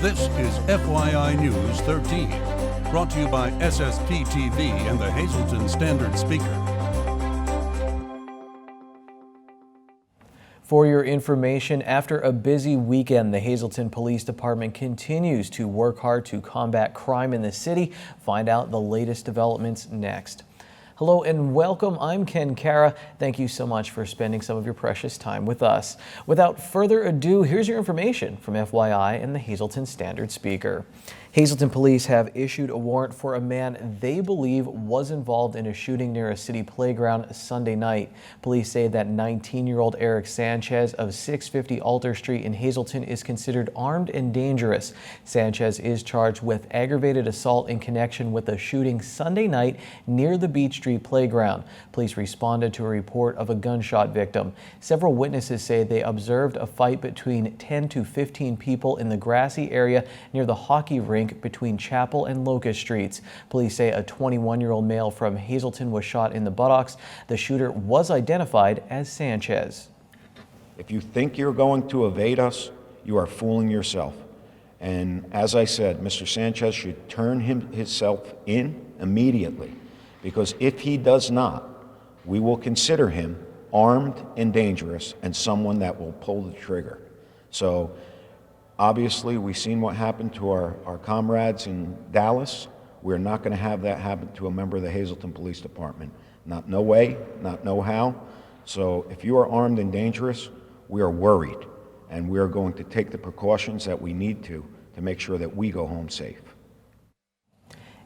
This is FYI News 13, brought to you by SSPTV and the Hazleton Standard Speaker. For your information, after a busy weekend, the Hazleton Police Department continues to work hard to combat crime in the city. Find out the latest developments next. Hello and welcome. I'm Ken Cara. Thank you so much for spending some of your precious time with us. Without further ado, here's your information from FYI and the Hazleton Standard Speaker. Hazleton police have issued a warrant for a man they believe was involved in a shooting near a city playground Sunday night. Police say that 19-year-old Eric Sanchez of 650 Alter Street in Hazleton is considered armed and dangerous. Sanchez is charged with aggravated assault in connection with a shooting Sunday night near the Beach Street playground. Police responded to a report of a gunshot victim. Several witnesses say they observed a fight between 10 to 15 people in the grassy area near the hockey rink between Chapel and Locust Streets. Police say a 21-year-old male from Hazleton was shot in the buttocks. The shooter was identified as Sanchez. If you think you're going to evade us, you are fooling yourself. And as I said, Mr. Sanchez should turn himself in immediately, because if he does not, we will consider him armed and dangerous and someone that will pull the trigger. So obviously, we've seen what happened to our comrades in Dallas. We're not going to have that happen to a member of the Hazleton Police Department. Not no way, not no how. So if you are armed and dangerous, we are worried, and we are going to take the precautions that we need to make sure that we go home safe.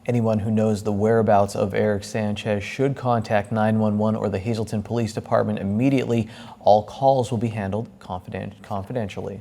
Anyone who knows the whereabouts of Eric Sanchez should contact 911 or the Hazleton Police Department immediately. All calls will be handled confidentially.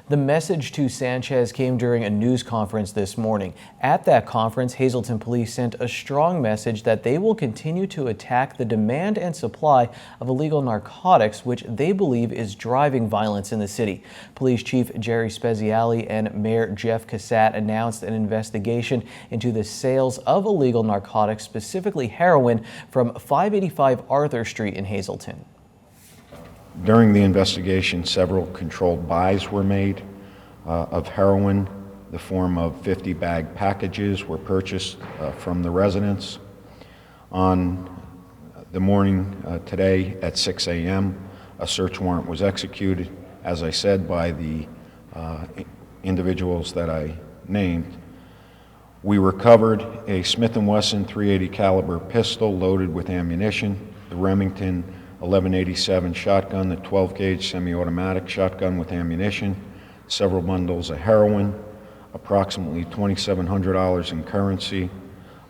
The message to Sanchez came during a news conference this morning. At that conference, Hazleton police sent a strong message that they will continue to attack the demand and supply of illegal narcotics, which they believe is driving violence in the city. Police Chief Jerry Speziale and Mayor Jeff Cassat announced an investigation into the sales of illegal narcotics, specifically heroin, from 585 Arthur Street in Hazleton. During the investigation, several controlled buys were made of heroin. The form of 50-bag packages were purchased from the residents. On the morning today at 6 a.m., a search warrant was executed, as I said, by the individuals that I named. We recovered a Smith & Wesson .380 caliber pistol loaded with ammunition, the Remington 1187 shotgun, the 12-gauge semi-automatic shotgun with ammunition, several bundles of heroin, approximately $2,700 in currency,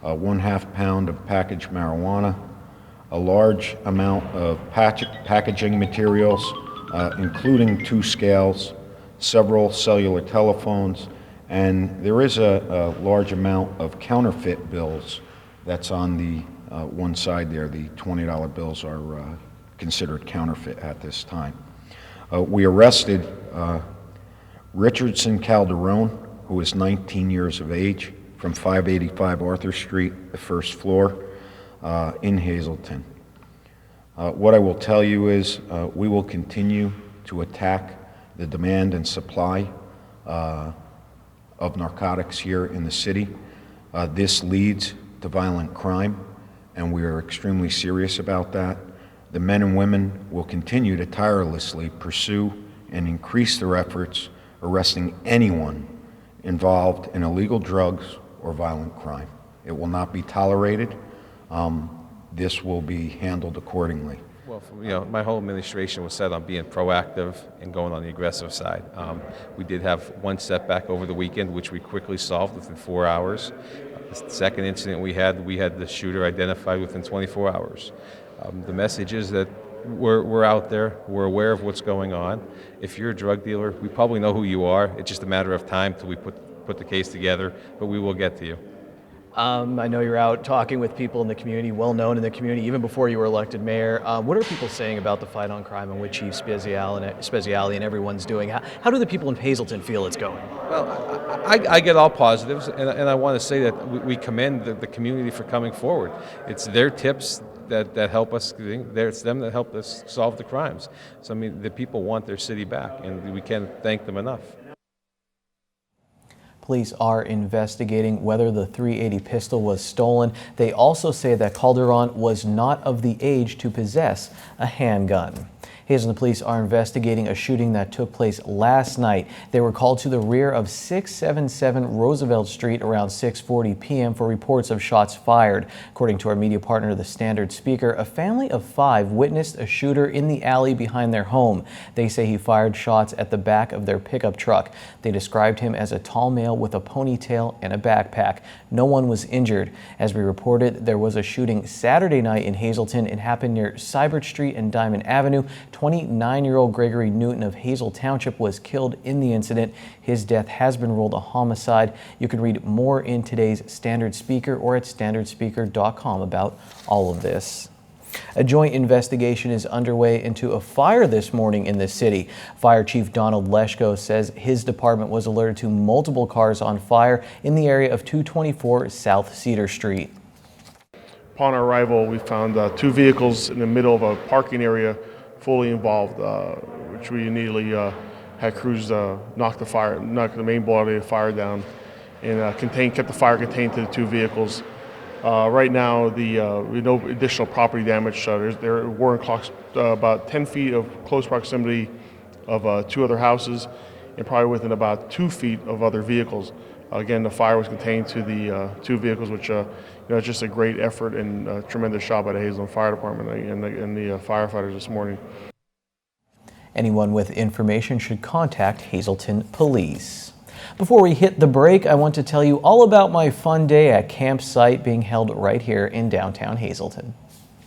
1/2 pound of packaged marijuana, a large amount of packaging materials, including 2 scales, several cellular telephones, and there is a large amount of counterfeit bills that's on the one side there. The $20 bills are considered counterfeit at this time. We arrested Richardson Calderon, who is 19 years of age, from 585 Arthur Street, the first floor, in Hazleton. What I will tell you is we will continue to attack the demand and supply of narcotics here in the city. This leads to violent crime, and we are extremely serious about that. The men and women will continue to tirelessly pursue and increase their efforts arresting anyone involved in illegal drugs or violent crime. It will not be tolerated. This will be handled accordingly. Well, my whole administration was set on being proactive and going on the aggressive side. We did have one setback over the weekend, which we quickly solved within 4 hours. The second incident we had the shooter identified within 24 hours. The message is that we're out there, we're aware of what's going on. If you're a drug dealer, we probably know who you are. It's just a matter of time till we put the case together, but we will get to you. I know you're out talking with people in the community, well known in the community, even before you were elected mayor. What are people saying about the fight on crime and what Chief Speziale and everyone's doing? How do the people in Hazleton feel it's going? Well, I get all positives, and I want to say that we commend the community for coming forward. It's their tips that help us. It's them that help us solve the crimes. So I mean, the people want their city back, and we can't thank them enough. Police are investigating whether the .380 pistol was stolen. They also say that Calderon was not of the age to possess a handgun. Hazelton police are investigating a shooting that took place last night. They were called to the rear of 677 Roosevelt Street around 6:40 p.m. for reports of shots fired. According to our media partner, the Standard Speaker, a family of 5 witnessed a shooter in the alley behind their home. They say he fired shots at the back of their pickup truck. They described him as a tall male with a ponytail and a backpack. No one was injured. As we reported, there was a shooting Saturday night in Hazelton. It happened near Cybert Street and Diamond Avenue. 29-year-old Gregory Newton of Hazel Township was killed in the incident. His death has been ruled a homicide. You can read more in today's Standard Speaker or at standardspeaker.com about all of this. A joint investigation is underway into a fire this morning in the city. Fire Chief Donald Leschko says his department was alerted to multiple cars on fire in the area of 224 South Cedar Street. Upon our arrival, we found 2 vehicles in the middle of a parking area fully involved, which we immediately had crews knock the main body of the fire down and kept the fire contained to the 2 vehicles. Right now, we no additional property damage. There were about 10 feet of close proximity of 2 other houses and probably within about 2 feet of other vehicles. Again, the fire was contained to the 2 vehicles, which it's just a great effort and a tremendous job by the Hazelton Fire Department and the firefighters this morning. Anyone with information should contact Hazelton Police. Before we hit the break, I want to tell you all about my fun day at Campsite being held right here in downtown Hazelton.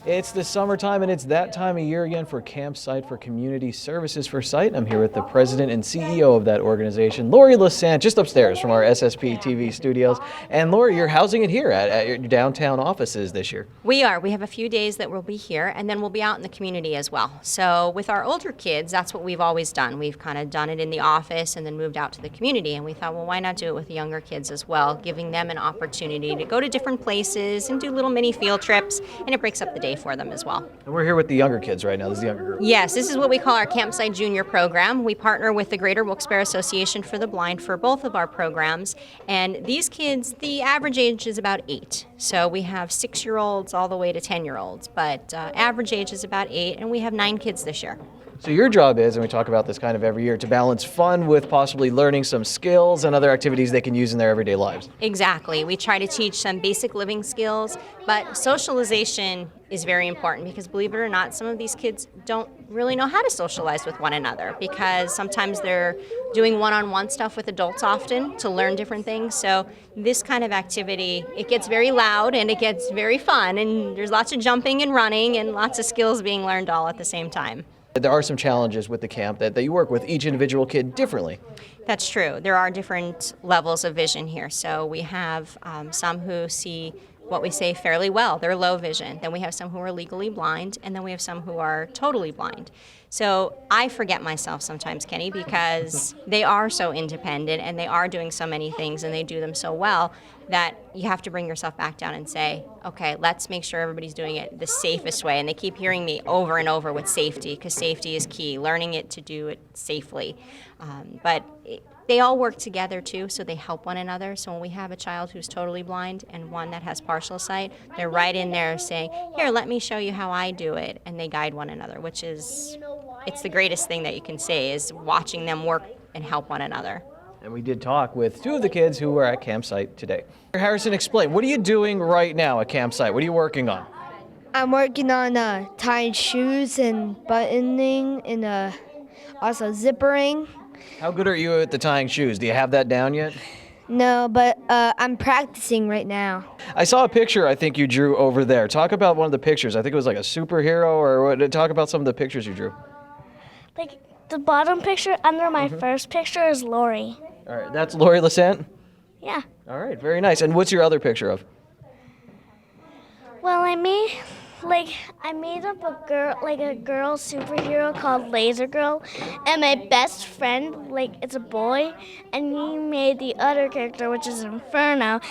It's the summertime and it's that time of year again for Campsite for Community Services for Site. I'm here with the president and CEO of that organization, Lori Lassant, just upstairs from our SSPTV studios. And Lori, you're housing it here at your downtown offices this year. We are. We have a few days that we'll be here, and then we'll be out in the community as well. So with our older kids, that's what we've always done. We've kind of done it in the office and then moved out to the community. And we thought, well, why not do it with the younger kids as well, giving them an opportunity to go to different places and do little mini field trips, and it breaks up the day for them as well. And we're here with the younger kids right now. This is the younger group. Yes, this is what we call our Campsite Junior program. We partner with the Greater Wilkes-Barre Association for the Blind for both of our programs. And these kids, the average age is about 8. So we have 6-year-olds all the way to 10-year-olds, but average age is about 8, and we have 9 kids this year. So your job is, and we talk about this kind of every year, to balance fun with possibly learning some skills and other activities they can use in their everyday lives. Exactly. We try to teach some basic living skills, but socialization is very important because, believe it or not, some of these kids don't really know how to socialize with one another because sometimes they're doing one-on-one stuff with adults often to learn different things. So this kind of activity, it gets very loud and it gets very fun, and there's lots of jumping and running and lots of skills being learned all at the same time. There are some challenges with the camp that you work with each individual kid differently. That's true. There are different levels of vision here. So we have some who see what we say fairly well. They're low vision. Then we have some who are legally blind, and then we have some who are totally blind. So I forget myself sometimes, Kenny, because they are so independent and they are doing so many things and they do them so well that you have to bring yourself back down and say, okay, let's make sure everybody's doing it the safest way. And they keep hearing me over and over with safety, because safety is key, learning it to do it safely. They all work together too, so they help one another. So when we have a child who's totally blind and one that has partial sight, they're right in there saying, here, let me show you how I do it. And they guide one another, which is, it's the greatest thing that you can say, is watching them work and help one another. And we did talk with 2 of the kids who were at Campsite today. Harrison, explain, what are you doing right now at Campsite? What are you working on? I'm working on tying shoes and buttoning and also zippering. How good are you at the tying shoes? Do you have that down yet? No, but I'm practicing right now. I saw a picture I think you drew over there. Talk about one of the pictures. I think it was like a superhero, or what? Talk about some of the pictures you drew. Like the bottom picture under my first picture is Lori. All right, that's Lori Lassant? Yeah. All right, very nice. And what's your other picture of? Well, I made up a girl superhero called Laser Girl, and my best friend, it's a boy, and he made the other character, which is Inferno,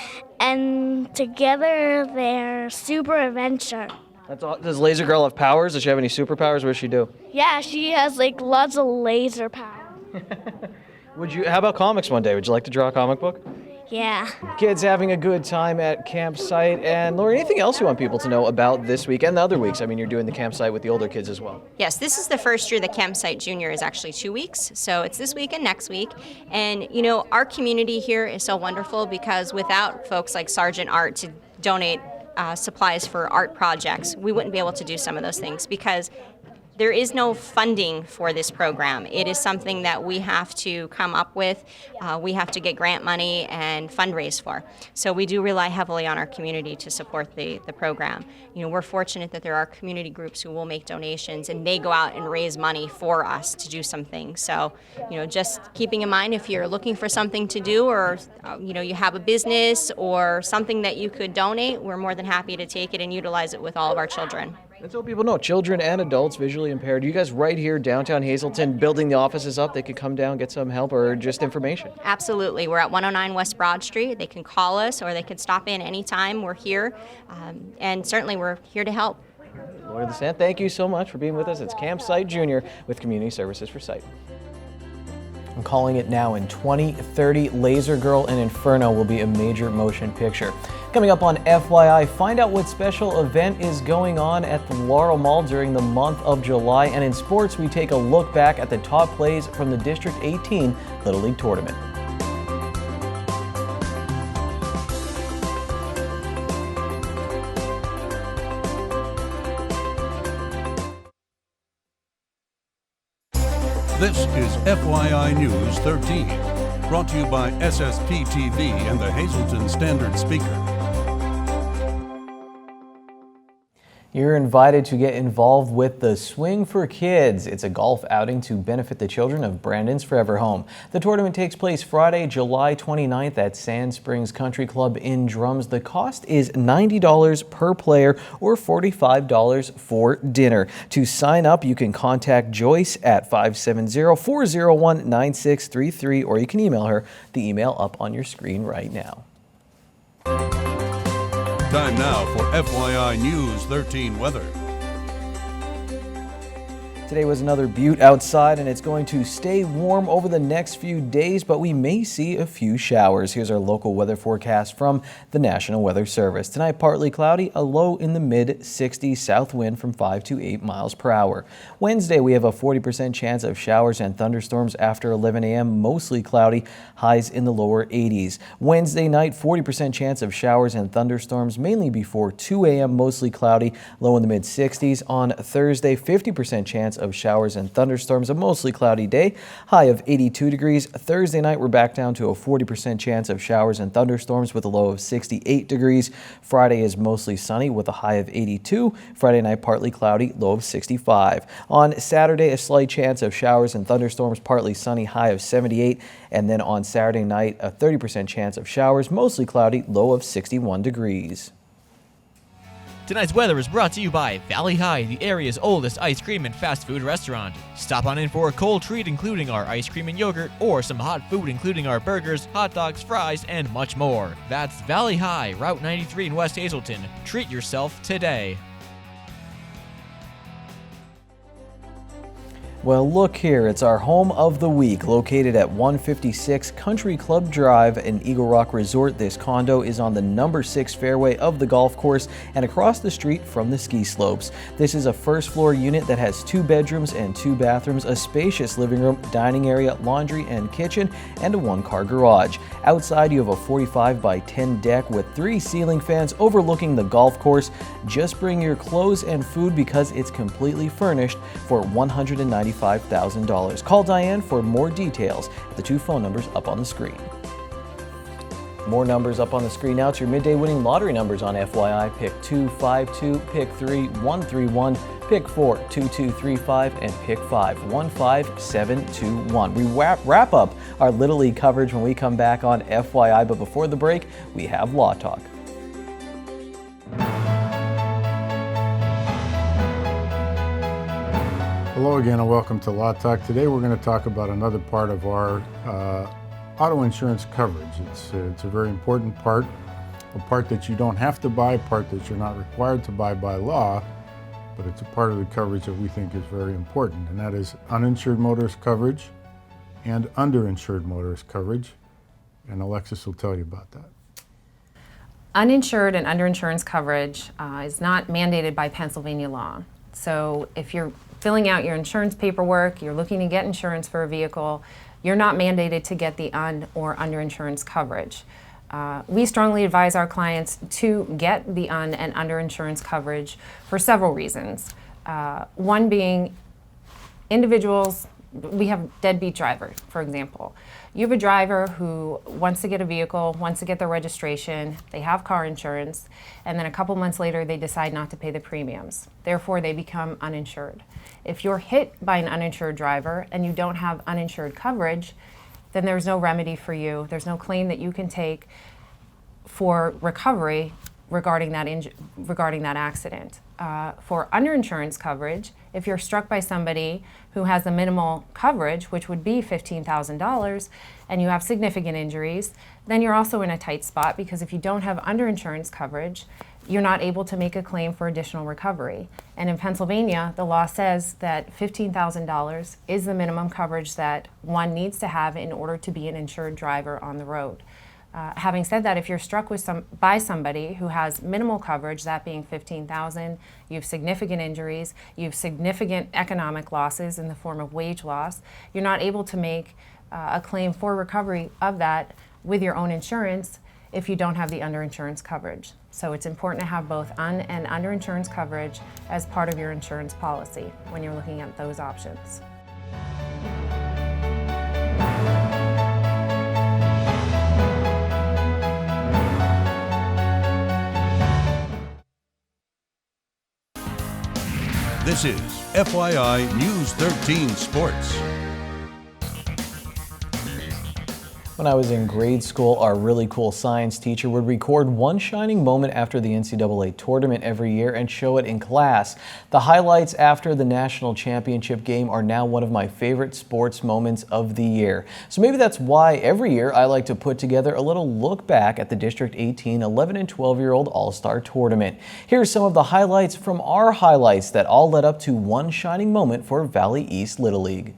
and together they're super adventure. That's all. Does Laser Girl have powers? Does she have any superpowers? What does she do? Yeah, she has lots of laser power. How about comics one day? Would you like to draw a comic book? Yeah. Kids having a good time at campsite. And Lori, anything else you want people to know about this week and the other weeks? I mean, you're doing the campsite with the older kids as well. Yes, this is the first year the Campsite Junior is actually 2 weeks. So it's this week and next week. And, you know, our community here is so wonderful because without folks like Sergeant Art to donate supplies for art projects, we wouldn't be able to do some of those things because there is no funding for this program. It is something that we have to come up with. We have to get grant money and fundraise for. So we do rely heavily on our community to support the program. You know, we're fortunate that there are community groups who will make donations and they go out and raise money for us to do some things. So, you know, just keeping in mind if you're looking for something to do or, you know, you have a business or something that you could donate, we're more than happy to take it and utilize it with all of our children. And so people know, children and adults visually impaired, you guys right here downtown Hazleton building the offices up, they could come down, get some help or just information. Absolutely. We're at 109 West Broad Street. They can call us or they can stop in anytime. We're here. And certainly we're here to help. Lori DeSant, thank you so much for being with us. It's Campsite Junior with Community Services for Sight. I'm calling it now. In 2030, Laser Girl and Inferno will be a major motion picture. Coming up on FYI, find out what special event is going on at the Laurel Mall during the month of July. And in sports, we take a look back at the top plays from the District 18 Little League Tournament. This is FYI News 13, brought to you by SSPTV and the Hazleton Standard Speaker. You're invited to get involved with the Swing for Kids. It's a golf outing to benefit the children of Brandon's Forever Home. The tournament takes place Friday, July 29th at Sand Springs Country Club in Drums. The cost is $90 per player or $45 for dinner. To sign up, you can contact Joyce at 570-401-9633 or you can email her. The email up on your screen right now. Time now for FYI News 13 weather. Today was another beaut outside and it's going to stay warm over the next few days, but we may see a few showers. Here's our local weather forecast from the National Weather Service. Tonight, partly cloudy, a low in the mid-60s, south wind from 5 to 8 miles per hour. Wednesday, we have a 40% chance of showers and thunderstorms after 11 a.m., mostly cloudy, highs in the lower 80s. Wednesday night, 40% chance of showers and thunderstorms, mainly before 2 a.m., mostly cloudy, low in the mid-60s. On Thursday, 50% chance of showers and thunderstorms, a mostly cloudy day, high of 82 degrees. Thursday night, we're back down to a 40% chance of showers and thunderstorms with a low of 68 degrees. Friday is mostly sunny with a high of 82. Friday night, partly cloudy, low of 65. On Saturday, a slight chance of showers and thunderstorms, partly sunny, high of 78. And then on Saturday night, a 30% chance of showers, mostly cloudy, low of 61 degrees. Tonight's weather is brought to you by Valley High, the area's oldest ice cream and fast food restaurant. Stop on in for a cold treat including our ice cream and yogurt, or some hot food including our burgers, hot dogs, fries, and much more. That's Valley High, Route 93 in West Hazleton. Treat yourself today. Well, look here, it's our home of the week. Located at 156 Country Club Drive in Eagle Rock Resort, this condo is on the number 6 fairway of the golf course and across the street from the ski slopes. This is a first floor unit that has 2 bedrooms and 2 bathrooms, a spacious living room, dining area, laundry and kitchen, and a 1-car garage. Outside, you have a 45 by 10 deck with 3 ceiling fans overlooking the golf course. Just bring your clothes and food because it's completely furnished for $195,000. Call Diane for more details at the 2 phone numbers up on the screen. More numbers up on the screen now. It's your midday winning lottery numbers on FYI. Pick 252, pick 3 131, pick 4 2235, and pick 5 15721. We wrap up our Little League coverage when we come back on FYI, but before the break, we have Law Talk. Hello again and welcome to Law Talk. Today we're going to talk about another part of our auto insurance coverage. It's a very important part, a part that you don't have to buy, a part that you're not required to buy by law, but it's a part of the coverage that we think is very important, and that is uninsured motorist coverage and underinsured motorist coverage. and Alexis will tell you about that. Uninsured and underinsurance coverage is not mandated by Pennsylvania law. So if you're filling out your insurance paperwork, you're looking to get insurance for a vehicle, you're not mandated to get the or underinsurance coverage. We strongly advise our clients to get the and underinsurance coverage for several reasons. One being individuals, we have deadbeat drivers, for example. You have a driver who wants to get a vehicle, wants to get their registration, they have car insurance, and then a couple months later they decide not to pay the premiums. Therefore, they become uninsured. If you're hit by an uninsured driver and you don't have uninsured coverage, then there's no remedy for you. There's no claim that you can take for recovery regarding that accident. For underinsurance coverage, if you're struck by somebody who has the minimal coverage, which would be $15,000, and you have significant injuries, then you're also in a tight spot, because if you don't have underinsurance coverage, you're not able to make a claim for additional recovery. And in Pennsylvania, the law says that $15,000 is the minimum coverage that one needs to have in order to be an insured driver on the road. Having said that, if you're struck by somebody who has minimal coverage, that being $15,000, you have significant injuries, you have significant economic losses in the form of wage loss, you're not able to make a claim for recovery of that with your own insurance if you don't have the underinsurance coverage. So it's important to have both and underinsurance coverage as part of your insurance policy when you're looking at those options. This is FYI News 13 Sports. When I was in grade school, our really cool science teacher would record one shining moment after the NCAA tournament every year and show it in class. The highlights after the national championship game are now one of my favorite sports moments of the year. So maybe that's why every year I like to put together a little look back at the District 18 11 and 12-year-old All-Star Tournament. Here's some of the highlights from our highlights that all led up to one shining moment for Valley East Little League.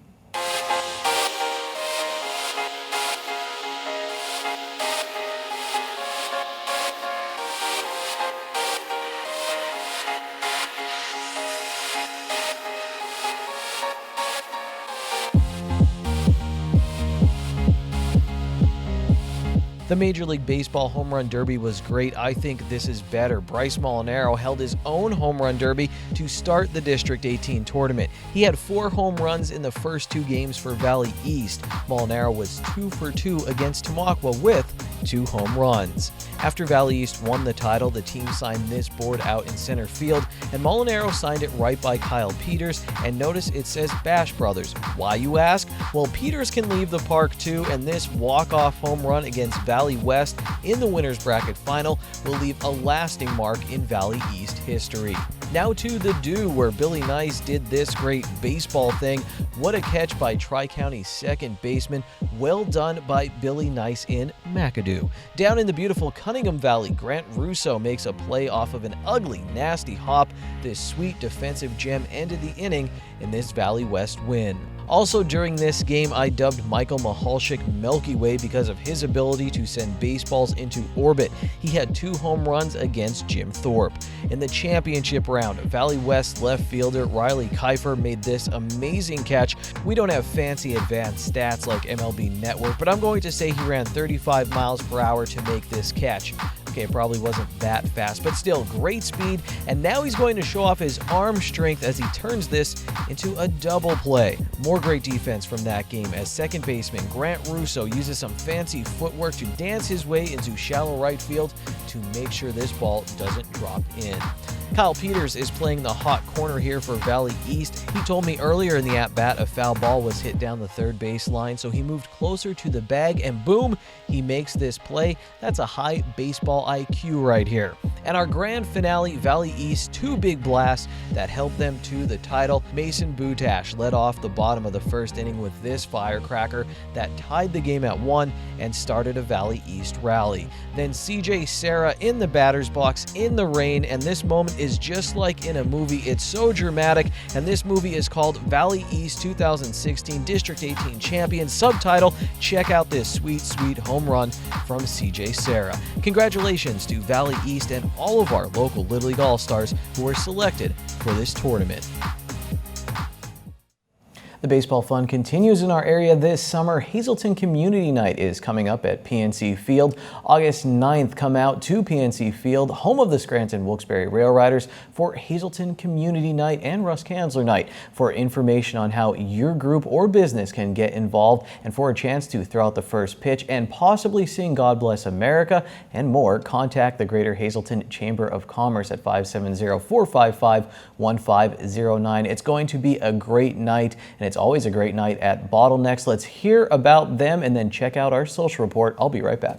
The Major League Baseball Home Run Derby was great. I think this is better. Bryce Molinaro held his own home run derby to start the District 18 tournament. He had 4 home runs in the first 2 games for Valley East. Molinaro was 2 for 2 against Tamaqua with 2 home runs. After Valley East won the title, the team signed this board out in center field, and Molinaro signed it right by Kyle Peters, and notice it says Bash Brothers. Why, you ask? Well, Peters can leave the park too, and this walk-off home run against Valley West in the winner's bracket final will leave a lasting mark in Valley East history. Now to the Do, where Billy Nice did this great baseball thing. What a catch by Tri-County's second baseman. Well done by Billy Nice in McAdoo. Down in the beautiful Cunningham Valley, Grant Russo makes a play off of an ugly, nasty hop. This sweet defensive gem ended the inning in this Valley West win. Also during this game, I dubbed Michael Mahalchik Milky Way because of his ability to send baseballs into orbit. He had 2 home runs against Jim Thorpe. In the championship round, Valley West left fielder Riley Kiefer made this amazing catch. We don't have fancy advanced stats like MLB Network, but I'm going to say he ran 35 miles per hour to make this catch. Okay, it probably wasn't that fast, but still great speed, and now he's going to show off his arm strength as he turns this into a double play. More great defense from that game as second baseman Grant Russo uses some fancy footwork to dance his way into shallow right field to make sure this ball doesn't drop in. Kyle Peters is playing the hot corner here for Valley East. He told me earlier in the at-bat a foul ball was hit down the third base line, so he moved closer to the bag and boom, he makes this play. That's a high baseball IQ right here. And our grand finale, Valley East, 2 big blasts that helped them to the title. Mason Butash led off the bottom of the first inning with this firecracker that tied the game at 1 and started a Valley East rally. Then CJ Serra in the batter's box in the rain, and this moment is just like in a movie. It's so dramatic, and this movie is called Valley East 2016 District 18 Champion. Subtitle, check out this sweet, sweet home run from CJ Serra. Congratulations to Valley East and all of our local Little League All-Stars who were selected for this tournament. The baseball fun continues in our area this summer. Hazelton Community Night is coming up at PNC Field. August 9th, come out to PNC Field, home of the Scranton Wilkes-Barre Rail Riders, for Hazelton Community Night and Russ Kanzler Night. For information on how your group or business can get involved and for a chance to throw out the first pitch and possibly sing God Bless America and more, contact the Greater Hazelton Chamber of Commerce at 570-455-1509. It's going to be a great night, and it's always a great night at Bottlenecks. Let's hear about them and then check out our social report. I'll be right back.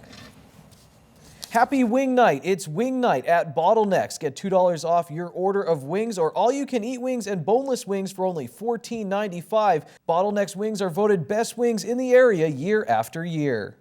Happy Wing Night. It's Wing Night at Bottlenecks. Get $2 off your order of wings or all-you-can-eat wings and boneless wings for only $14.95. Bottlenecks wings are voted best wings in the area year after year.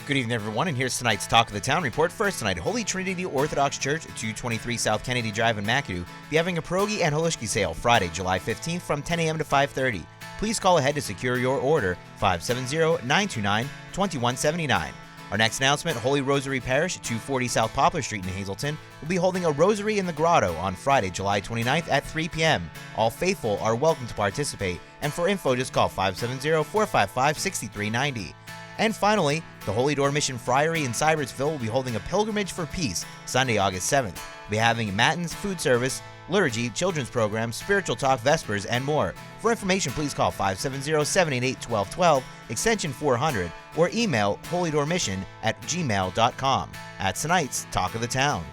Good evening, everyone, and here's tonight's Talk of the Town report. First tonight, Holy Trinity Orthodox Church, 223 South Kennedy Drive in McAdoo, be having a pierogi and halushki sale Friday, July 15th from 10 a.m. to 5:30. Please call ahead to secure your order, 570-929-2179. Our next announcement, Holy Rosary Parish, 240 South Poplar Street in Hazelton, will be holding a Rosary in the Grotto on Friday, July 29th at 3 p.m. All faithful are welcome to participate, and for info, just call 570-455-6390. And finally, the Holy Door Mission Friary in Cybersville will be holding a Pilgrimage for Peace Sunday, August 7th. We'll be having matins, food service, liturgy, children's programs, spiritual talk, vespers, and more. For information, please call 570-788-1212, extension 400, or email holydoormission@gmail.com. That's tonight's Talk of the Town.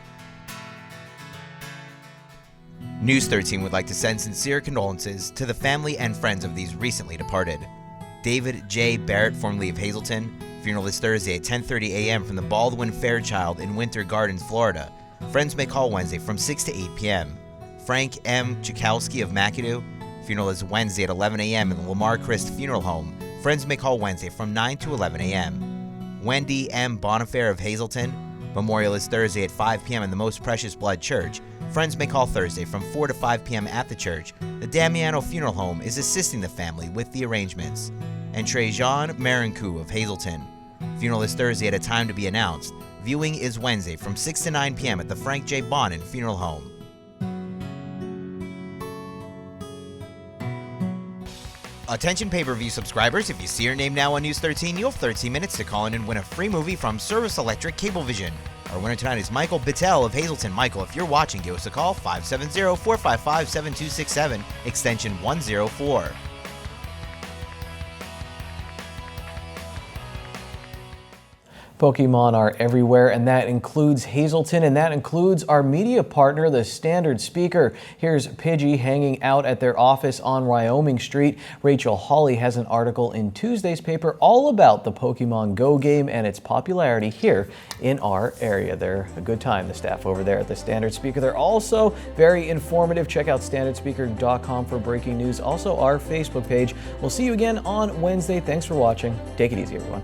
News 13 would like to send sincere condolences to the family and friends of these recently departed. David J. Barrett, formerly of Hazelton. Funeral is Thursday at 10:30 a.m. from the Baldwin Fairchild in Winter Gardens, Florida. Friends may call Wednesday from 6 to 8 p.m. Frank M. Chakowski of McAdoo. Funeral is Wednesday at 11 a.m. in the Lamar Christ Funeral Home. Friends may call Wednesday from 9 to 11 a.m. Wendy M. Bonifair of Hazelton. Memorial is Thursday at 5 p.m. in the Most Precious Blood Church. Friends may call Thursday from 4 to 5 p.m. at the church. The Damiano Funeral Home is assisting the family with the arrangements. And Trejan Marinkou of Hazelton. Funeral is Thursday at a time to be announced. Viewing is Wednesday from 6 to 9 p.m. at the Frank J. Bonin Funeral Home. Attention pay-per-view subscribers, if you see your name now on News 13, you'll have 13 minutes to call in and win a free movie from Service Electric Cablevision. Our winner tonight is Michael Bittel of Hazelton. Michael, if you're watching, give us a call, 570-455-7267, extension 104. Pokemon are everywhere, and that includes Hazelton, and that includes our media partner, the Standard Speaker. Here's Pidgey hanging out at their office on Wyoming Street. Rachel Hawley has an article in Tuesday's paper all about the Pokemon Go game and its popularity here in our area. They're a good time, the staff over there at the Standard Speaker. They're also very informative. Check out standardspeaker.com for breaking news. Also, our Facebook page. We'll see you again on Wednesday. Thanks for watching. Take it easy, everyone.